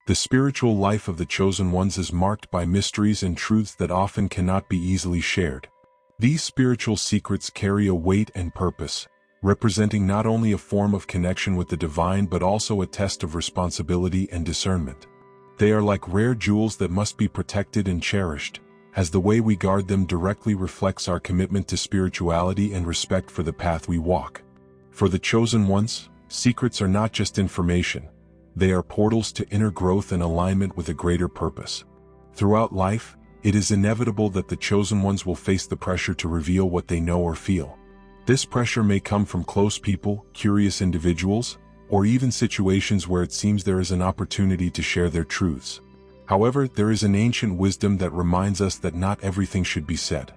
The spiritual life of the chosen ones is marked by mysteries and truths that often cannot be easily shared. These spiritual secrets carry a weight and purpose, representing not only a form of connection with the divine but also a test of responsibility and discernment. They are like rare jewels that must be protected and cherished, as the way we guard them directly reflects our commitment to spirituality and respect for the path we walk. For the chosen ones, secrets are not just information. They are portals to inner growth and alignment with a greater purpose. Throughout life, it is inevitable that the chosen ones will face the pressure to reveal what they know or feel. This pressure may come from close people, curious individuals, or even situations where it seems there is an opportunity to share their truths. However, there is an ancient wisdom that reminds us that not everything should be said.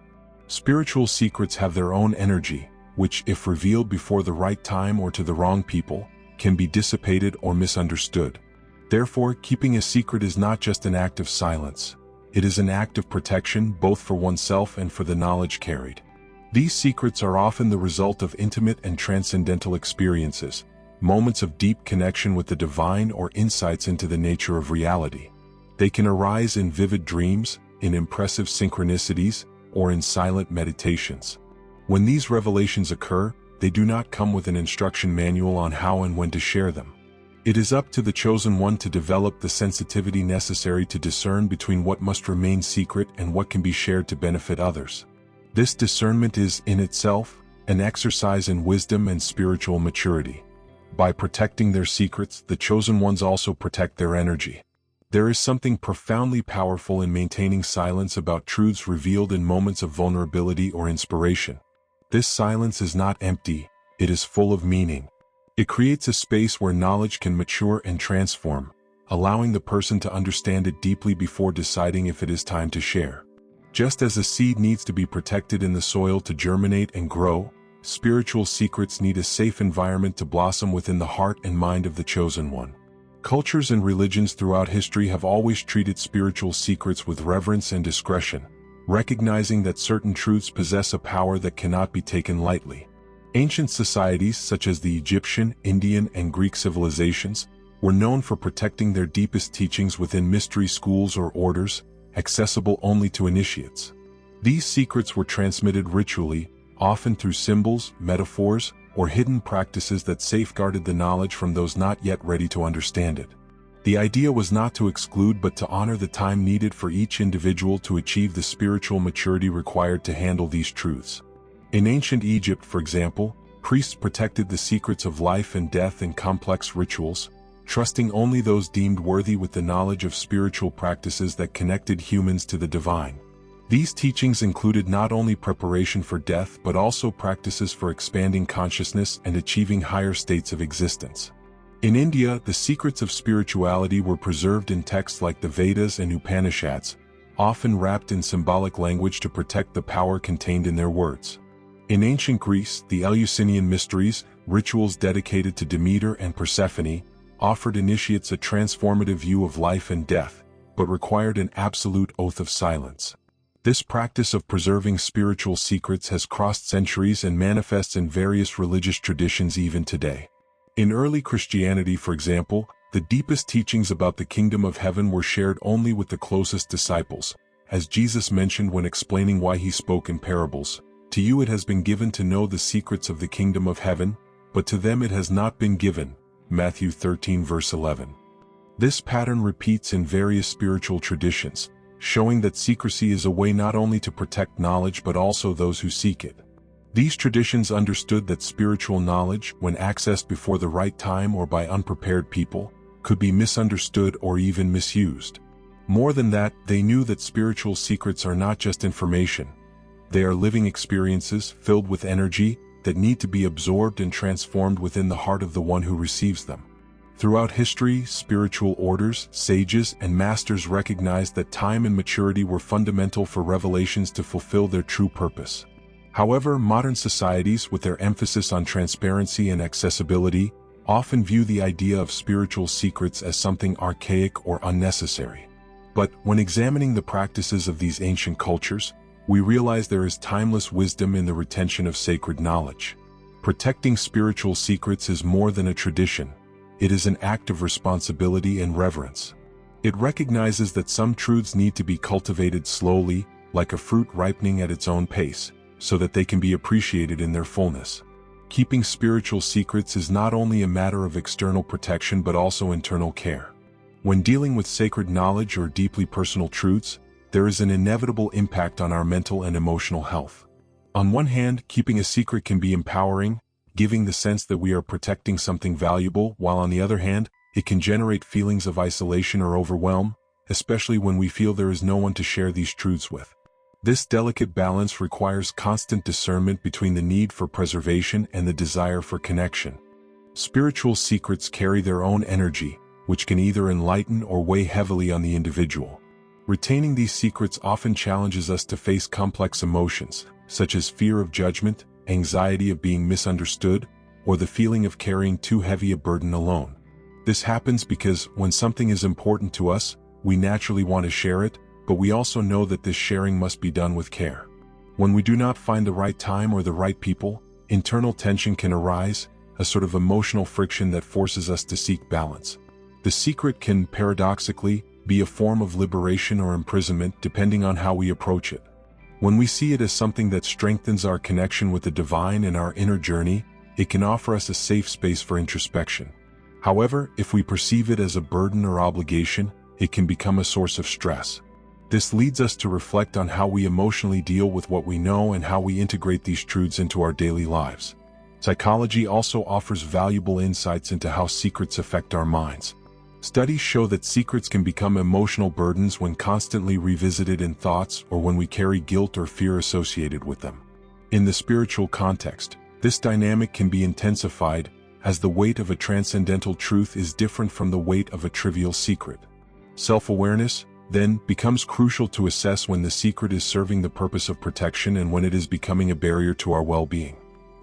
Spiritual secrets have their own energy, which, if revealed before the right time or to the wrong people, can be dissipated or misunderstood. Therefore, keeping a secret is not just an act of silence. It is an act of protection both for oneself and for the knowledge carried. These secrets are often the result of intimate and transcendental experiences, moments of deep connection with the divine or insights into the nature of reality. They can arise in vivid dreams, in impressive synchronicities, or in silent meditations. When these revelations occur, they do not come with an instruction manual on how and when to share them. It is up to the chosen one to develop the sensitivity necessary to discern between what must remain secret and what can be shared to benefit others. This discernment is, in itself, an exercise in wisdom and spiritual maturity. By protecting their secrets, the chosen ones also protect their energy. There is something profoundly powerful in maintaining silence about truths revealed in moments of vulnerability or inspiration. This silence is not empty, it is full of meaning. It creates a space where knowledge can mature and transform, allowing the person to understand it deeply before deciding if it is time to share. Just as a seed needs to be protected in the soil to germinate and grow, spiritual secrets need a safe environment to blossom within the heart and mind of the chosen one. Cultures and religions throughout history have always treated spiritual secrets with reverence and discretion, recognizing that certain truths possess a power that cannot be taken lightly. Ancient societies such as the Egyptian, Indian, and Greek civilizations were known for protecting their deepest teachings within mystery schools or orders, accessible only to initiates. These secrets were transmitted ritually, often through symbols, metaphors, or hidden practices that safeguarded the knowledge from those not yet ready to understand it. The idea was not to exclude but to honor the time needed for each individual to achieve the spiritual maturity required to handle these truths. In ancient Egypt, for example, priests protected the secrets of life and death in complex rituals, trusting only those deemed worthy with the knowledge of spiritual practices that connected humans to the divine. These teachings included not only preparation for death but also practices for expanding consciousness and achieving higher states of existence. In India, the secrets of spirituality were preserved in texts like the Vedas and Upanishads, often wrapped in symbolic language to protect the power contained in their words. In ancient Greece, the Eleusinian mysteries, rituals dedicated to Demeter and Persephone, offered initiates a transformative view of life and death, but required an absolute oath of silence. This practice of preserving spiritual secrets has crossed centuries and manifests in various religious traditions even today. In early Christianity, for example, the deepest teachings about the kingdom of heaven were shared only with the closest disciples, as Jesus mentioned when explaining why he spoke in parables. To you it has been given to know the secrets of the kingdom of heaven, but to them it has not been given. Matthew 13 verse 11. This pattern repeats in various spiritual traditions, showing that secrecy is a way not only to protect knowledge but also those who seek it. These traditions understood that spiritual knowledge, when accessed before the right time or by unprepared people, could be misunderstood or even misused. More than that, they knew that spiritual secrets are not just information. They are living experiences filled with energy that need to be absorbed and transformed within the heart of the one who receives them. Throughout history, spiritual orders, sages, and masters recognized that time and maturity were fundamental for revelations to fulfill their true purpose. However, modern societies, with their emphasis on transparency and accessibility, often view the idea of spiritual secrets as something archaic or unnecessary. But when examining the practices of these ancient cultures, we realize there is timeless wisdom in the retention of sacred knowledge. Protecting spiritual secrets is more than a tradition. It is an act of responsibility and reverence. It recognizes that some truths need to be cultivated slowly, like a fruit ripening at its own pace, so that they can be appreciated in their fullness. Keeping spiritual secrets is not only a matter of external protection but also internal care. When dealing with sacred knowledge or deeply personal truths, there is an inevitable impact on our mental and emotional health. On one hand, keeping a secret can be empowering, giving the sense that we are protecting something valuable, while on the other hand, it can generate feelings of isolation or overwhelm, especially when we feel there is no one to share these truths with. This delicate balance requires constant discernment between the need for preservation and the desire for connection. Spiritual secrets carry their own energy, which can either enlighten or weigh heavily on the individual. Retaining these secrets often challenges us to face complex emotions, such as fear of judgment, anxiety of being misunderstood, or the feeling of carrying too heavy a burden alone. This happens because when something is important to us, we naturally want to share it, but we also know that this sharing must be done with care. When we do not find the right time or the right people, internal tension can arise, a sort of emotional friction that forces us to seek balance. The secret can, paradoxically, be a form of liberation or imprisonment depending on how we approach it. When we see it as something that strengthens our connection with the divine and our inner journey, it can offer us a safe space for introspection. However, if we perceive it as a burden or obligation, it can become a source of stress. This leads us to reflect on how we emotionally deal with what we know and how we integrate these truths into our daily lives. Psychology also offers valuable insights into how secrets affect our minds. Studies show that secrets can become emotional burdens when constantly revisited in thoughts or when we carry guilt or fear associated with them. In the spiritual context, this dynamic can be intensified, as the weight of a transcendental truth is different from the weight of a trivial secret. Self-awareness, then, becomes crucial to assess when the secret is serving the purpose of protection and when it is becoming a barrier to our well-being.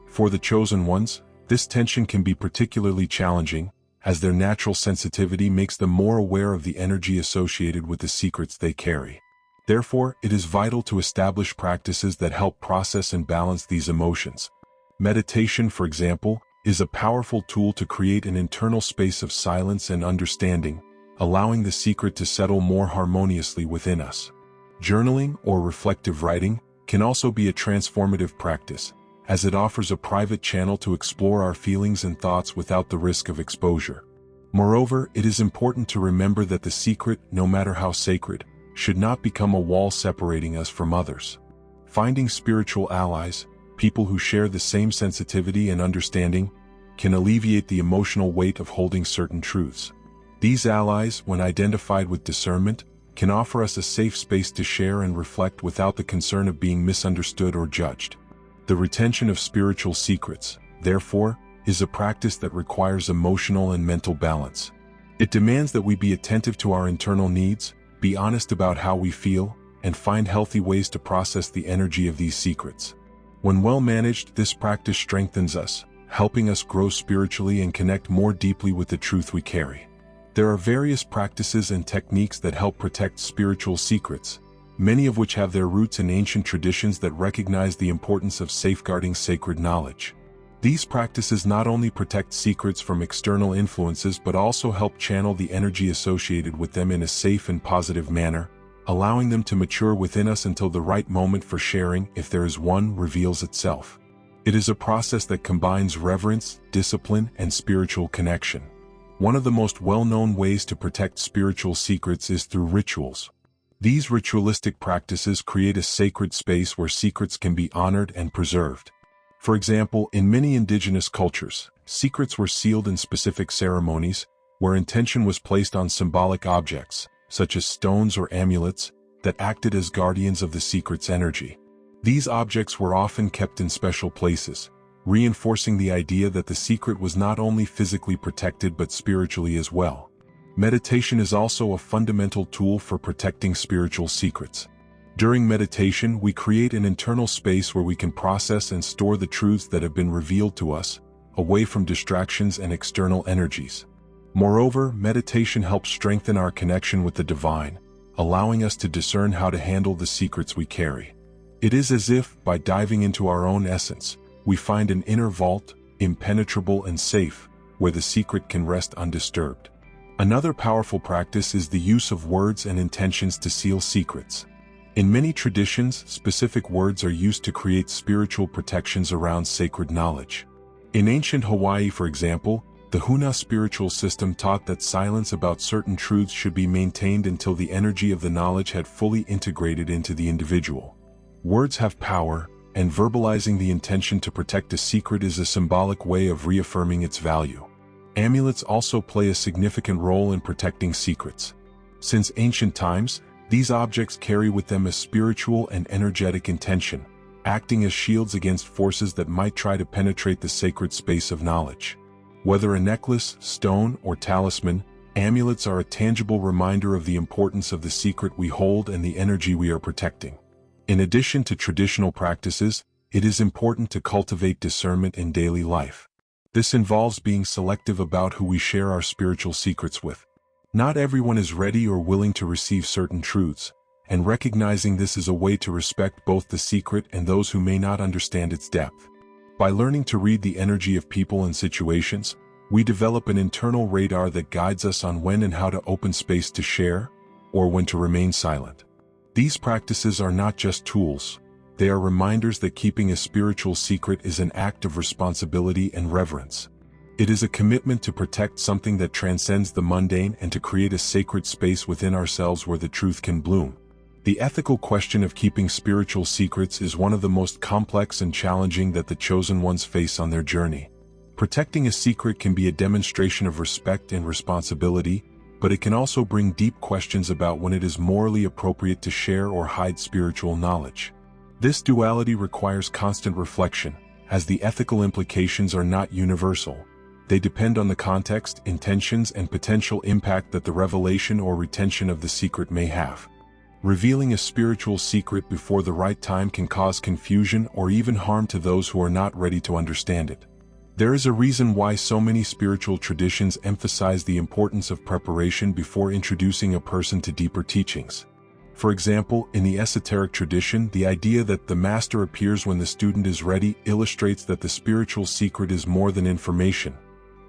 For the chosen ones, this tension can be particularly challenging, as their natural sensitivity makes them more aware of the energy associated with the secrets they carry. Therefore, it is vital to establish practices that help process and balance these emotions. Meditation, for example, is a powerful tool to create an internal space of silence and understanding, allowing the secret to settle more harmoniously within us. Journaling or reflective writing can also be a transformative practice, as it offers a private channel to explore our feelings and thoughts without the risk of exposure. Moreover, it is important to remember that the secret, no matter how sacred, should not become a wall separating us from others. Finding spiritual allies, people who share the same sensitivity and understanding, can alleviate the emotional weight of holding certain truths. These allies, when identified with discernment, can offer us a safe space to share and reflect without the concern of being misunderstood or judged. The retention of spiritual secrets, therefore, is a practice that requires emotional and mental balance. It demands that we be attentive to our internal needs, be honest about how we feel, and find healthy ways to process the energy of these secrets. When well managed, this practice strengthens us, helping us grow spiritually and connect more deeply with the truth we carry. There are various practices and techniques that help protect spiritual secrets, many of which have their roots in ancient traditions that recognize the importance of safeguarding sacred knowledge. These practices not only protect secrets from external influences but also help channel the energy associated with them in a safe and positive manner, allowing them to mature within us until the right moment for sharing, if there is one, reveals itself. It is a process that combines reverence, discipline, and spiritual connection. One of the most well-known ways to protect spiritual secrets is through rituals. These ritualistic practices create a sacred space where secrets can be honored and preserved. For example, in many indigenous cultures, secrets were sealed in specific ceremonies, where intention was placed on symbolic objects, such as stones or amulets, that acted as guardians of the secret's energy. These objects were often kept in special places, reinforcing the idea that the secret was not only physically protected but spiritually as well. Meditation is also a fundamental tool for protecting spiritual secrets. During meditation, we create an internal space where we can process and store the truths that have been revealed to us, away from distractions and external energies. Moreover, meditation helps strengthen our connection with the divine, allowing us to discern how to handle the secrets we carry. It is as if, by diving into our own essence, we find an inner vault, impenetrable and safe, where the secret can rest undisturbed. Another powerful practice is the use of words and intentions to seal secrets. In many traditions, specific words are used to create spiritual protections around sacred knowledge. In ancient Hawaii, for example, the Huna spiritual system taught that silence about certain truths should be maintained until the energy of the knowledge had fully integrated into the individual. Words have power, and verbalizing the intention to protect a secret is a symbolic way of reaffirming its value. Amulets also play a significant role in protecting secrets. Since ancient times, these objects carry with them a spiritual and energetic intention, acting as shields against forces that might try to penetrate the sacred space of knowledge. Whether a necklace, stone, or talisman, amulets are a tangible reminder of the importance of the secret we hold and the energy we are protecting. In addition to traditional practices, it is important to cultivate discernment in daily life. This involves being selective about who we share our spiritual secrets with. Not everyone is ready or willing to receive certain truths, and recognizing this is a way to respect both the secret and those who may not understand its depth. By learning to read the energy of people and situations, we develop an internal radar that guides us on when and how to open space to share, or when to remain silent. These practices are not just tools, they are reminders that keeping a spiritual secret is an act of responsibility and reverence. It is a commitment to protect something that transcends the mundane and to create a sacred space within ourselves where the truth can bloom. The ethical question of keeping spiritual secrets is one of the most complex and challenging that the chosen ones face on their journey. Protecting a secret can be a demonstration of respect and responsibility, but it can also bring deep questions about when it is morally appropriate to share or hide spiritual knowledge. This duality requires constant reflection, as the ethical implications are not universal. They depend on the context, intentions, and potential impact that the revelation or retention of the secret may have. Revealing a spiritual secret before the right time can cause confusion or even harm to those who are not ready to understand it. There is a reason why so many spiritual traditions emphasize the importance of preparation before introducing a person to deeper teachings. For example, in the esoteric tradition, the idea that the master appears when the student is ready illustrates that the spiritual secret is more than information.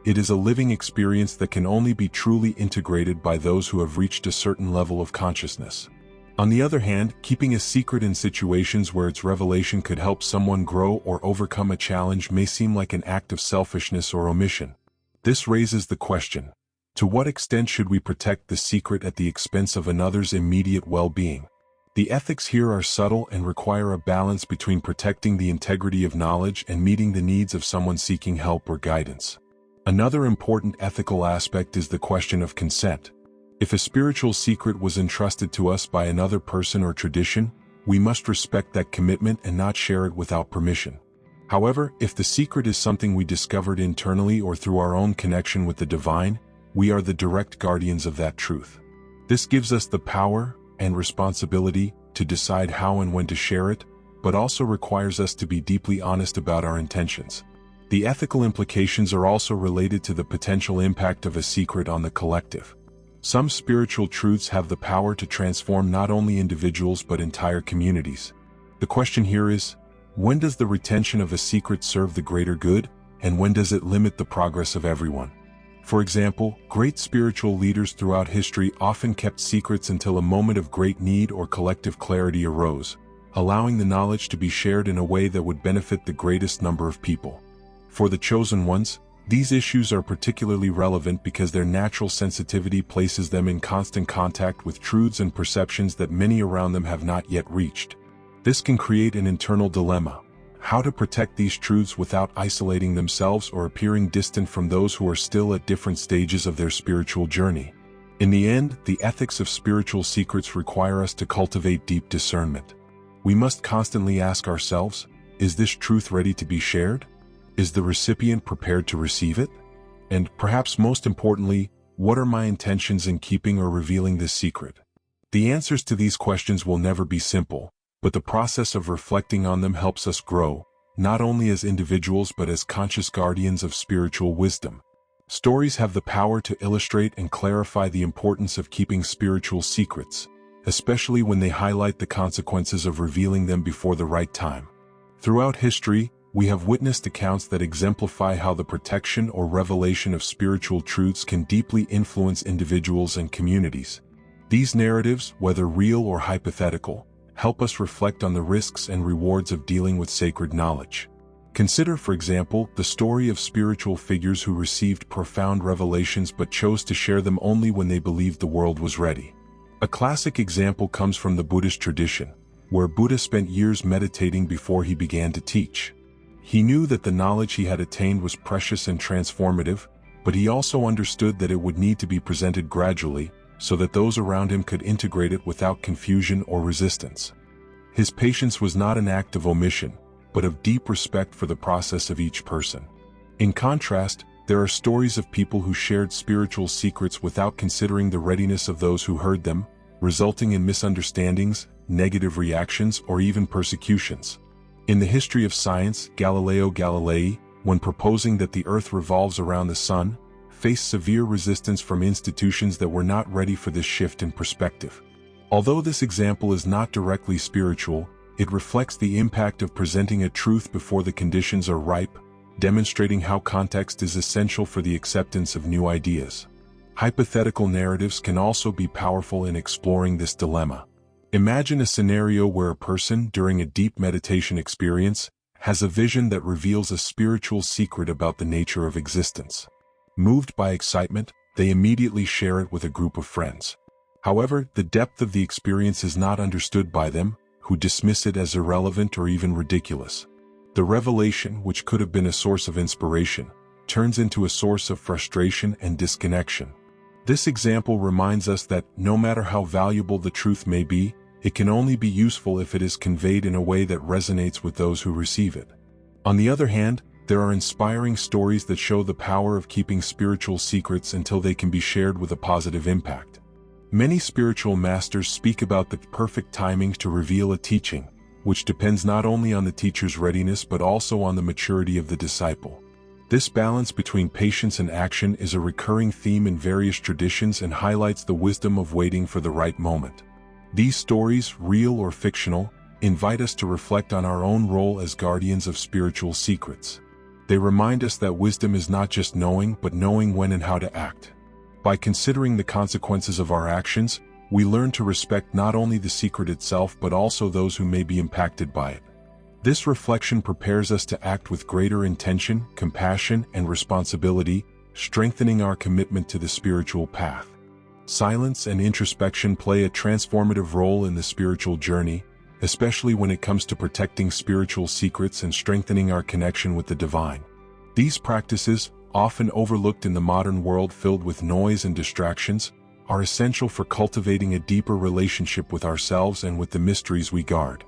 It is a living experience that can only be truly integrated by those who have reached a certain level of consciousness. On the other hand, keeping a secret in situations where its revelation could help someone grow or overcome a challenge may seem like an act of selfishness or omission. This raises the question, to what extent should we protect the secret at the expense of another's immediate well-being? The ethics here are subtle and require a balance between protecting the integrity of knowledge and meeting the needs of someone seeking help or guidance. Another important ethical aspect is the question of consent. If a spiritual secret was entrusted to us by another person or tradition, we must respect that commitment and not share it without permission. However, if the secret is something we discovered internally or through our own connection with the divine, we are the direct guardians of that truth. This gives us the power and responsibility to decide how and when to share it, but also requires us to be deeply honest about our intentions. The ethical implications are also related to the potential impact of a secret on the collective. Some spiritual truths have the power to transform not only individuals but entire communities. The question here is, when does the retention of a secret serve the greater good, and when does it limit the progress of everyone? For example, great spiritual leaders throughout history often kept secrets until a moment of great need or collective clarity arose, allowing the knowledge to be shared in a way that would benefit the greatest number of people. For the chosen ones, these issues are particularly relevant because their natural sensitivity places them in constant contact with truths and perceptions that many around them have not yet reached. This can create an internal dilemma: how to protect these truths without isolating themselves or appearing distant from those who are still at different stages of their spiritual journey. In the end, the ethics of spiritual secrets require us to cultivate deep discernment. We must constantly ask ourselves, is this truth ready to be shared? Is the recipient prepared to receive it? And perhaps most importantly, what are my intentions in keeping or revealing this secret? The answers to these questions will never be simple, but the process of reflecting on them helps us grow, not only as individuals but as conscious guardians of spiritual wisdom. Stories have the power to illustrate and clarify the importance of keeping spiritual secrets, especially when they highlight the consequences of revealing them before the right time. Throughout history, we have witnessed accounts that exemplify how the protection or revelation of spiritual truths can deeply influence individuals and communities. These narratives, whether real or hypothetical, help us reflect on the risks and rewards of dealing with sacred knowledge. Consider, for example, the story of spiritual figures who received profound revelations but chose to share them only when they believed the world was ready. A classic example comes from the Buddhist tradition, where Buddha spent years meditating before he began to teach. He knew that the knowledge he had attained was precious and transformative, but he also understood that it would need to be presented gradually, so that those around him could integrate it without confusion or resistance. His patience was not an act of omission, but of deep respect for the process of each person. In contrast, there are stories of people who shared spiritual secrets without considering the readiness of those who heard them, resulting in misunderstandings, negative reactions, or even persecutions. In the history of science, Galileo Galilei, when proposing that the Earth revolves around the Sun, faced severe resistance from institutions that were not ready for this shift in perspective. Although this example is not directly spiritual, it reflects the impact of presenting a truth before the conditions are ripe, demonstrating how context is essential for the acceptance of new ideas. Hypothetical narratives can also be powerful in exploring this dilemma. Imagine a scenario where a person, during a deep meditation experience, has a vision that reveals a spiritual secret about the nature of existence. Moved by excitement, they immediately share it with a group of friends. However, the depth of the experience is not understood by them, who dismiss it as irrelevant or even ridiculous. The revelation, which could have been a source of inspiration, turns into a source of frustration and disconnection. This example reminds us that, no matter how valuable the truth may be, it can only be useful if it is conveyed in a way that resonates with those who receive it. On the other hand, there are inspiring stories that show the power of keeping spiritual secrets until they can be shared with a positive impact. Many spiritual masters speak about the perfect timing to reveal a teaching, which depends not only on the teacher's readiness but also on the maturity of the disciple. This balance between patience and action is a recurring theme in various traditions and highlights the wisdom of waiting for the right moment. These stories, real or fictional, invite us to reflect on our own role as guardians of spiritual secrets. They remind us that wisdom is not just knowing, but knowing when and how to act. By considering the consequences of our actions, we learn to respect not only the secret itself but also those who may be impacted by it. This reflection prepares us to act with greater intention, compassion, and responsibility, strengthening our commitment to the spiritual path. Silence and introspection play a transformative role in the spiritual journey, especially when it comes to protecting spiritual secrets and strengthening our connection with the divine. These practices, often overlooked in the modern world filled with noise and distractions, are essential for cultivating a deeper relationship with ourselves and with the mysteries we guard.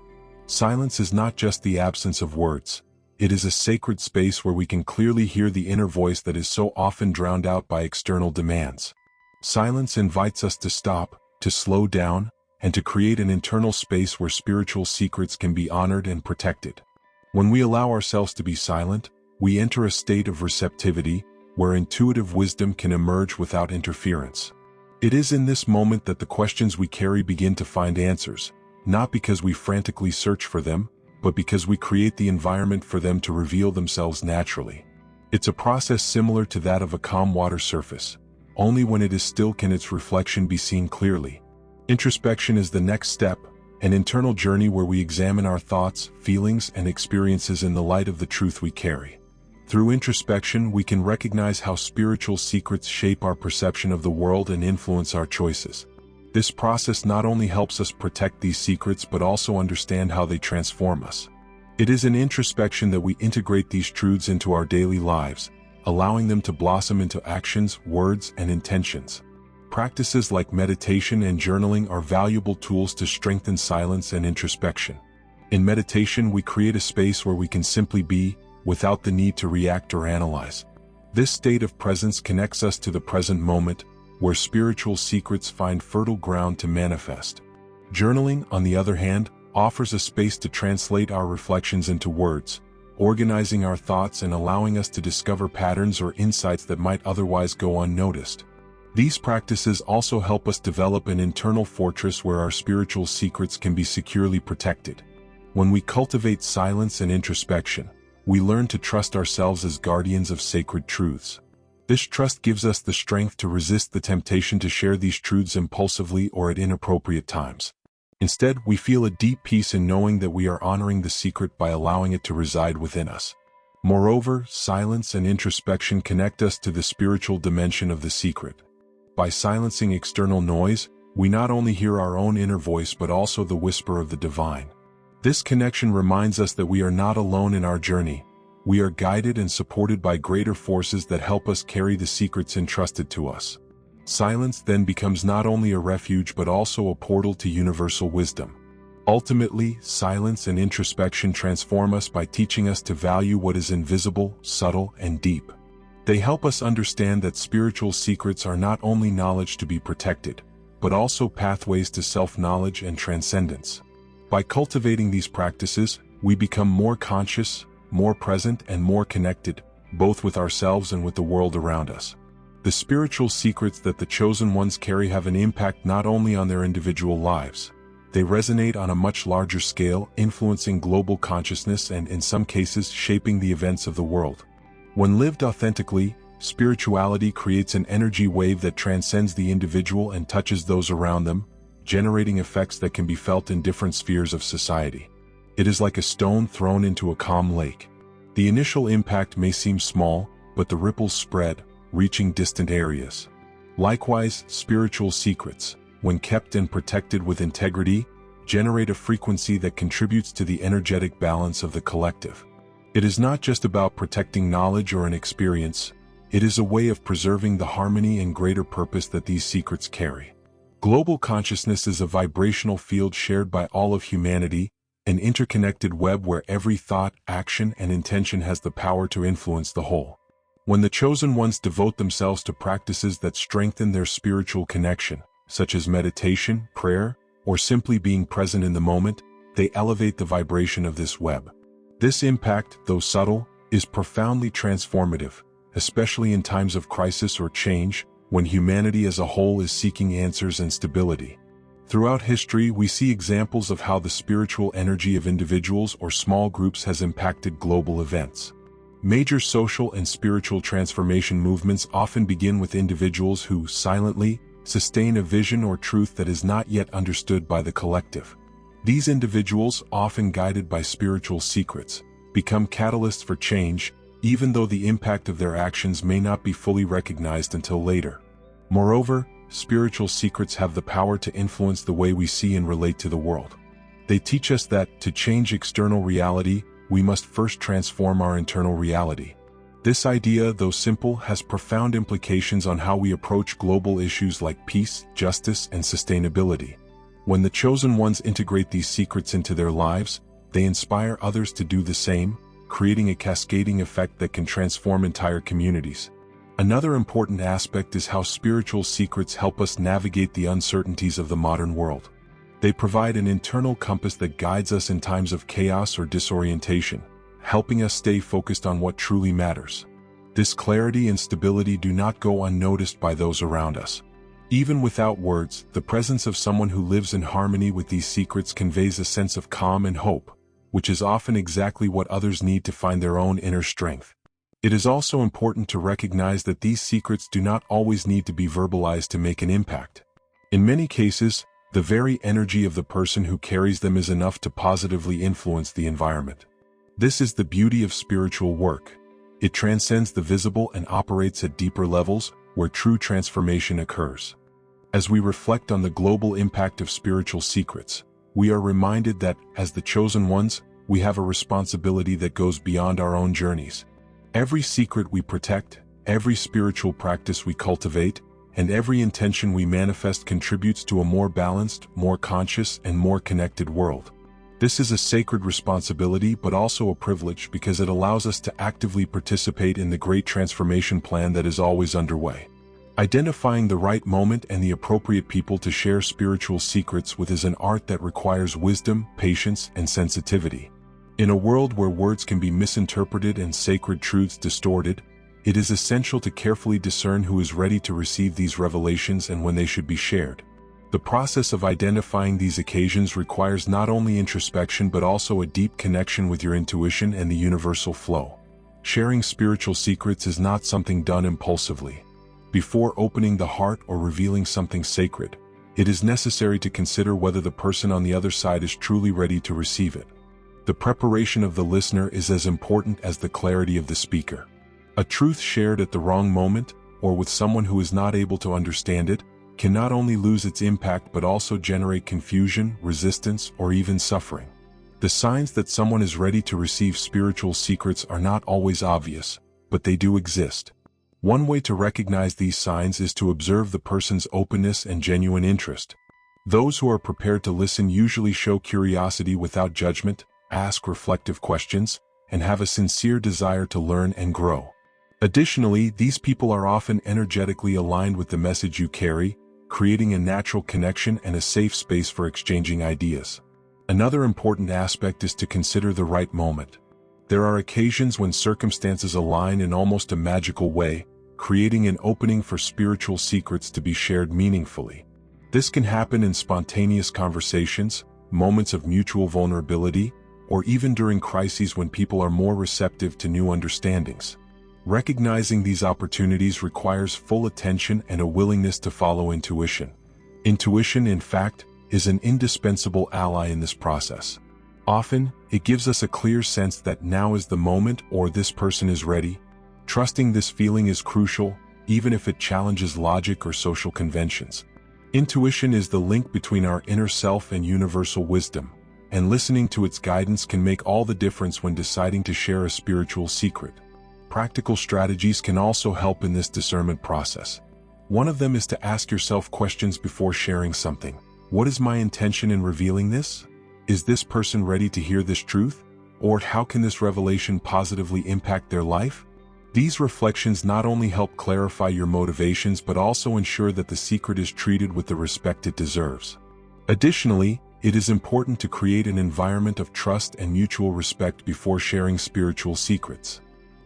Silence is not just the absence of words. It is a sacred space where we can clearly hear the inner voice that is so often drowned out by external demands. Silence invites us to stop, to slow down, and to create an internal space where spiritual secrets can be honored and protected. When we allow ourselves to be silent, we enter a state of receptivity, where intuitive wisdom can emerge without interference. It is in this moment that the questions we carry begin to find answers, not because we frantically search for them, but because we create the environment for them to reveal themselves naturally. It's a process similar to that of a calm water surface. Only when it is still can its reflection be seen clearly. Introspection is the next step, an internal journey where we examine our thoughts, feelings, and experiences in the light of the truth we carry. Through introspection, we can recognize how spiritual secrets shape our perception of the world and influence our choices. This process not only helps us protect these secrets but also understand how they transform us. It is in introspection that we integrate these truths into our daily lives, allowing them to blossom into actions, words, and intentions. Practices like meditation and journaling are valuable tools to strengthen silence and introspection. In meditation, we create a space where we can simply be, without the need to react or analyze. This state of presence connects us to the present moment, where spiritual secrets find fertile ground to manifest. Journaling, on the other hand, offers a space to translate our reflections into words, organizing our thoughts and allowing us to discover patterns or insights that might otherwise go unnoticed. These practices also help us develop an internal fortress where our spiritual secrets can be securely protected. When we cultivate silence and introspection, we learn to trust ourselves as guardians of sacred truths. This trust gives us the strength to resist the temptation to share these truths impulsively or at inappropriate times. Instead, we feel a deep peace in knowing that we are honoring the secret by allowing it to reside within us. Moreover, silence and introspection connect us to the spiritual dimension of the secret. By silencing external noise, we not only hear our own inner voice but also the whisper of the divine. This connection reminds us that we are not alone in our journey. We are guided and supported by greater forces that help us carry the secrets entrusted to us. Silence then becomes not only a refuge but also a portal to universal wisdom. Ultimately, silence and introspection transform us by teaching us to value what is invisible, subtle, and deep. They help us understand that spiritual secrets are not only knowledge to be protected, but also pathways to self-knowledge and transcendence. By cultivating these practices, we become more conscious, more present, and more connected, both with ourselves and with the world around us. The spiritual secrets that the chosen ones carry have an impact not only on their individual lives. They resonate on a much larger scale, influencing global consciousness and, in some cases, shaping the events of the world. When lived authentically, spirituality creates an energy wave that transcends the individual and touches those around them, generating effects that can be felt in different spheres of society. It is like a stone thrown into a calm lake. The initial impact may seem small, but the ripples spread, reaching distant areas. Likewise, spiritual secrets, when kept and protected with integrity, generate a frequency that contributes to the energetic balance of the collective. It is not just about protecting knowledge or an experience, it is a way of preserving the harmony and greater purpose that these secrets carry. Global consciousness is a vibrational field shared by all of humanity, an interconnected web where every thought, action, and intention has the power to influence the whole. When the chosen ones devote themselves to practices that strengthen their spiritual connection, such as meditation, prayer, or simply being present in the moment, they elevate the vibration of this web. This impact, though subtle, is profoundly transformative, especially in times of crisis or change, when humanity as a whole is seeking answers and stability. Throughout history, we see examples of how the spiritual energy of individuals or small groups has impacted global events. Major social and spiritual transformation movements often begin with individuals who, silently, sustain a vision or truth that is not yet understood by the collective. These individuals, often guided by spiritual secrets, become catalysts for change, even though the impact of their actions may not be fully recognized until later. Moreover, spiritual secrets have the power to influence the way we see and relate to the world. They teach us that, to change external reality, we must first transform our internal reality. This idea, though simple, has profound implications on how we approach global issues like peace, justice, and sustainability. When the chosen ones integrate these secrets into their lives, they inspire others to do the same, creating a cascading effect that can transform entire communities. Another important aspect is how spiritual secrets help us navigate the uncertainties of the modern world. They provide an internal compass that guides us in times of chaos or disorientation, helping us stay focused on what truly matters. This clarity and stability do not go unnoticed by those around us. Even without words, the presence of someone who lives in harmony with these secrets conveys a sense of calm and hope, which is often exactly what others need to find their own inner strength. It is also important to recognize that these secrets do not always need to be verbalized to make an impact. In many cases, the very energy of the person who carries them is enough to positively influence the environment. This is the beauty of spiritual work. It transcends the visible and operates at deeper levels, where true transformation occurs. As we reflect on the global impact of spiritual secrets, we are reminded that, as the chosen ones, we have a responsibility that goes beyond our own journeys. Every secret we protect, every spiritual practice we cultivate, and every intention we manifest contributes to a more balanced, more conscious, and more connected world. This is a sacred responsibility but also a privilege because it allows us to actively participate in the great transformation plan that is always underway. Identifying the right moment and the appropriate people to share spiritual secrets with is an art that requires wisdom, patience, and sensitivity. In a world where words can be misinterpreted and sacred truths distorted, it is essential to carefully discern who is ready to receive these revelations and when they should be shared. The process of identifying these occasions requires not only introspection but also a deep connection with your intuition and the universal flow. Sharing spiritual secrets is not something done impulsively. Before opening the heart or revealing something sacred, it is necessary to consider whether the person on the other side is truly ready to receive it. The preparation of the listener is as important as the clarity of the speaker. A truth shared at the wrong moment, or with someone who is not able to understand it, can not only lose its impact but also generate confusion, resistance, or even suffering. The signs that someone is ready to receive spiritual secrets are not always obvious, but they do exist. One way to recognize these signs is to observe the person's openness and genuine interest. Those who are prepared to listen usually show curiosity without judgment, ask reflective questions, and have a sincere desire to learn and grow. Additionally, these people are often energetically aligned with the message you carry, creating a natural connection and a safe space for exchanging ideas. Another important aspect is to consider the right moment. There are occasions when circumstances align in almost a magical way, creating an opening for spiritual secrets to be shared meaningfully. This can happen in spontaneous conversations, moments of mutual vulnerability, or even during crises when people are more receptive to new understandings. Recognizing these opportunities requires full attention and a willingness to follow intuition. Intuition, in fact, is an indispensable ally in this process. Often, it gives us a clear sense that now is the moment or this person is ready. Trusting this feeling is crucial, even if it challenges logic or social conventions. Intuition is the link between our inner self and universal wisdom, and listening to its guidance can make all the difference when deciding to share a spiritual secret. Practical strategies can also help in this discernment process. One of them is to ask yourself questions before sharing something. What is my intention in revealing this? Is this person ready to hear this truth? Or how can this revelation positively impact their life? These reflections not only help clarify your motivations but also ensure that the secret is treated with the respect it deserves. Additionally, it is important to create an environment of trust and mutual respect before sharing spiritual secrets.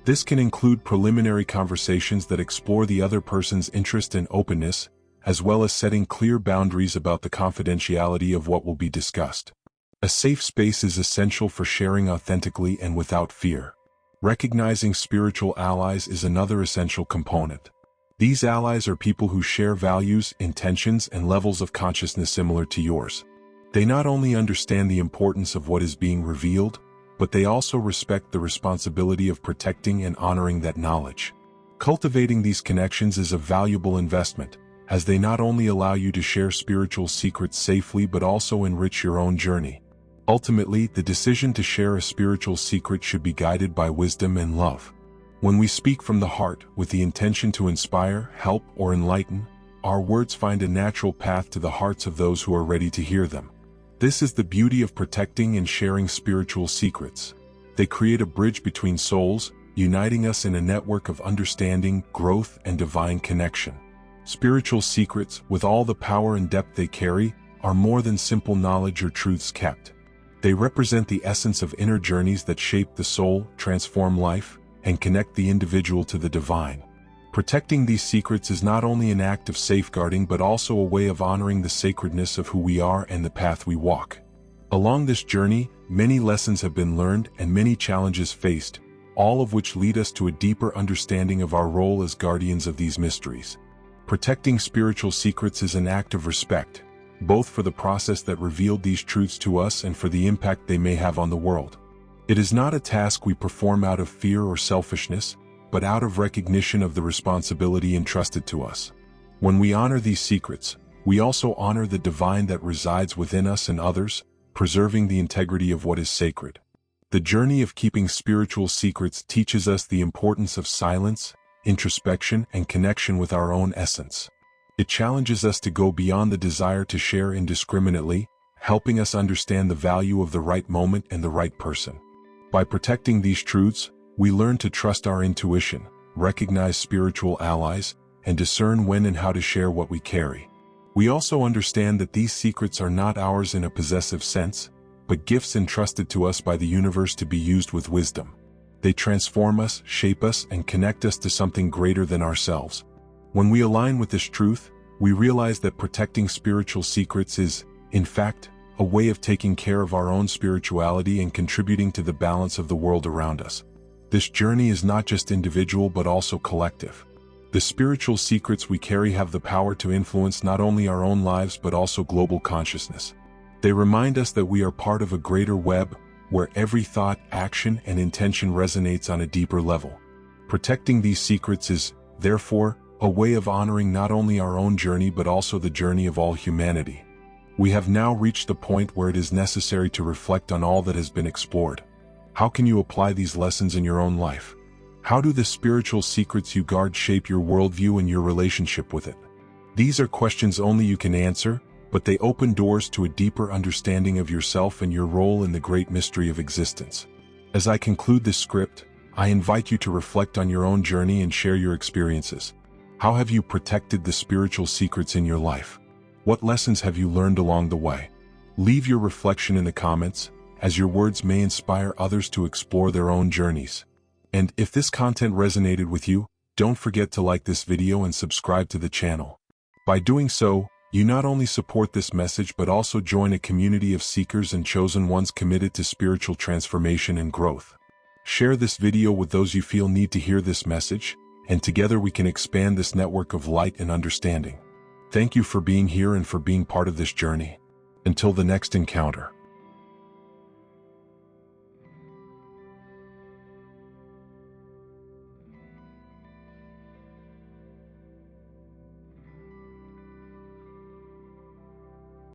This can include preliminary conversations that explore the other person's interest and openness, as well as setting clear boundaries about the confidentiality of what will be discussed. A safe space is essential for sharing authentically and without fear. Recognizing spiritual allies is another essential component. These allies are people who share values, intentions, and levels of consciousness similar to yours. They not only understand the importance of what is being revealed, but they also respect the responsibility of protecting and honoring that knowledge. Cultivating these connections is a valuable investment, as they not only allow you to share spiritual secrets safely but also enrich your own journey. Ultimately, the decision to share a spiritual secret should be guided by wisdom and love. When we speak from the heart, with the intention to inspire, help, or enlighten, our words find a natural path to the hearts of those who are ready to hear them. This is the beauty of protecting and sharing spiritual secrets. They create a bridge between souls, uniting us in a network of understanding, growth, and divine connection. Spiritual secrets, with all the power and depth they carry, are more than simple knowledge or truths kept. They represent the essence of inner journeys that shape the soul, transform life, and connect the individual to the divine. Protecting these secrets is not only an act of safeguarding but also a way of honoring the sacredness of who we are and the path we walk. Along this journey, many lessons have been learned and many challenges faced, all of which lead us to a deeper understanding of our role as guardians of these mysteries. Protecting spiritual secrets is an act of respect, both for the process that revealed these truths to us and for the impact they may have on the world. It is not a task we perform out of fear or selfishness, but out of recognition of the responsibility entrusted to us. When we honor these secrets, we also honor the divine that resides within us and others, preserving the integrity of what is sacred. The journey of keeping spiritual secrets teaches us the importance of silence, introspection, and connection with our own essence. It challenges us to go beyond the desire to share indiscriminately, helping us understand the value of the right moment and the right person. By protecting these truths, we learn to trust our intuition, recognize spiritual allies, and discern when and how to share what we carry. We also understand that these secrets are not ours in a possessive sense, but gifts entrusted to us by the universe to be used with wisdom. They transform us, shape us, and connect us to something greater than ourselves. When we align with this truth, we realize that protecting spiritual secrets is, in fact, a way of taking care of our own spirituality and contributing to the balance of the world around us. This journey is not just individual but also collective. The spiritual secrets we carry have the power to influence not only our own lives but also global consciousness. They remind us that we are part of a greater web, where every thought, action, and intention resonates on a deeper level. Protecting these secrets is, therefore, a way of honoring not only our own journey but also the journey of all humanity. We have now reached the point where it is necessary to reflect on all that has been explored. How can you apply these lessons in your own life? How do the spiritual secrets you guard shape your worldview and your relationship with it? These are questions only you can answer, but they open doors to a deeper understanding of yourself and your role in the great mystery of existence. As I conclude this script, I invite you to reflect on your own journey and share your experiences. How have you protected the spiritual secrets in your life? What lessons have you learned along the way? Leave your reflection in the comments, as your words may inspire others to explore their own journeys. And if this content resonated with you, don't forget to like this video and subscribe to the channel. By doing so, you not only support this message but also join a community of seekers and chosen ones committed to spiritual transformation and growth. Share this video with those you feel need to hear this message, and together we can expand this network of light and understanding. Thank you for being here and for being part of this journey. Until the next encounter.